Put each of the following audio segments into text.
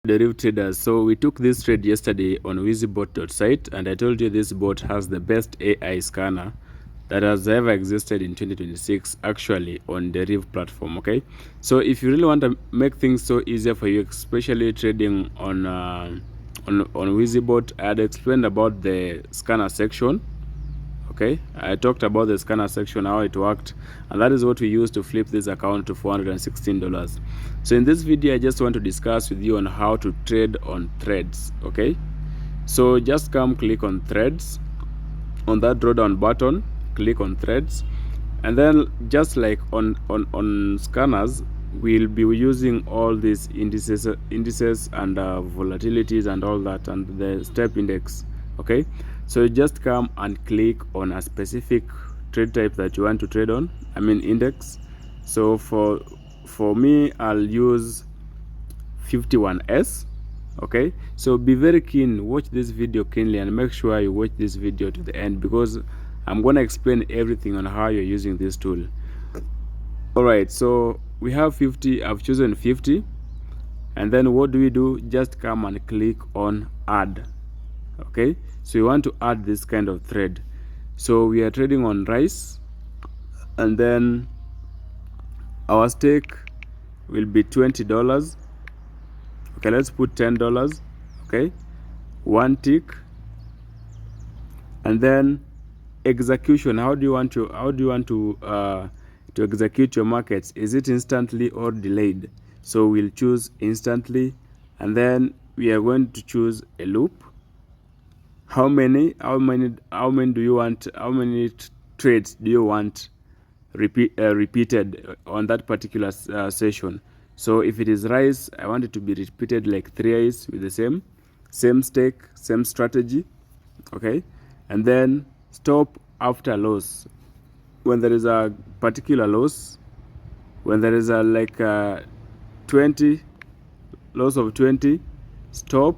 Deriv traders. So we took this trade yesterday on wizbot.site, and I told you this bot has the best AI scanner that has ever existed in 2026 actually on Deriv platform. Okay, so if you really want to make things so easier for you, especially trading on wizbot, I had explained about the scanner section. Okay, I talked about the scanner section, how it worked, and that is what we used to flip this account to $416. So in this video I just want to discuss with you on how to trade on threads. Okay, so just come click on threads, on that drop down button click on threads, and then just like on scanners, we'll be using all these indices and volatilities and all that, and the step index. Okay, so just come and click on a specific trade type that you want to trade on, I mean index. So for me, I'll use 51S. Okay, so be very keen, watch this video keenly, and make sure you watch this video to the end, because I'm going to explain everything on how you're using this tool. Alright, so we have 50. I've chosen 50, and then what do? Just come and click on add. Okay, so you want to add this kind of thread. So we are trading on rice, and then our stake will be $20. Okay, let's put $10. Okay, one tick, and then execution. How do you want to execute your markets? Is it instantly or delayed? So we'll choose instantly, and then we are going to choose a loop. How many do you want? How many trades do you want repeated on that particular session? So if it is rice, I want it to be repeated like 3 eyes with the same stake, same strategy. Okay, and then stop after loss. When there is a particular loss, when there is a 20 loss of 20, stop.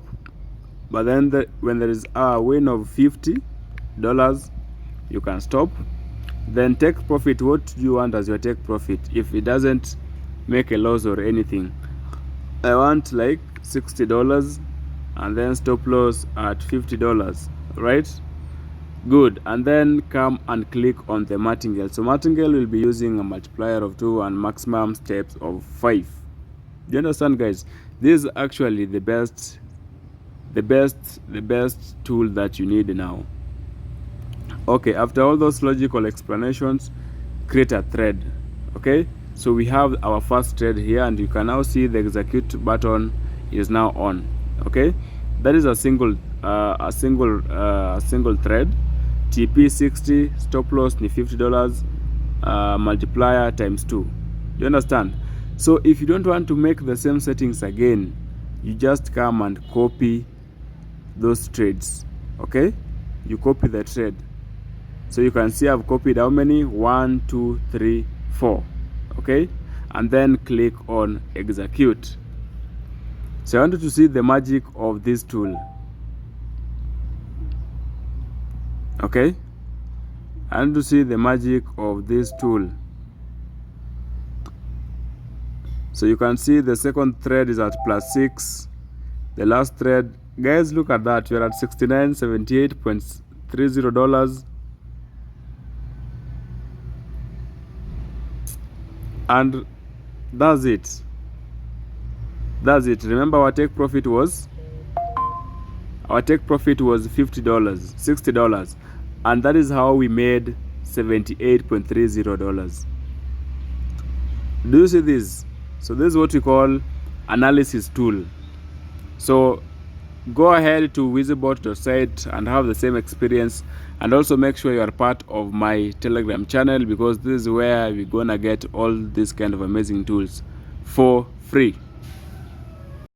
But then when there is a win of $50, you can stop. Then take profit. What do you want as your take profit if it doesn't make a loss or anything? I want like $60, and then stop loss at $50, right? Good. And then come and click on the martingale. So martingale will be using a multiplier of 2 and maximum steps of 5. Do you understand, guys? This is actually the best tool that you need now. Okay, after all those logical explanations, create a thread. Okay, so we have our first thread here, and you can now see the execute button is now on. Okay, that is a single thread. TP 60, stop loss ni $50, multiplier times 2. Do you understand? So if you don't want to make the same settings again, you just come and copy those trades. Okay, you copy the trade. So you can see I've copied how many? 1, 2, 3, 4. Okay, and then click on execute. So I want you to see the magic of this tool. Okay, I want to see the magic of this tool. So you can see the second thread is at +6. The last thread, guys, look at that, we're at $69.78.30, and that's it. Remember, our take profit was $50, $60, and that is how we made $78.30. Do you see this? So this is what we call analysis tool. So go ahead to wizbot.site and have the same experience, and also make sure you are part of my Telegram channel, because this is where we're gonna get all these kind of amazing tools for free.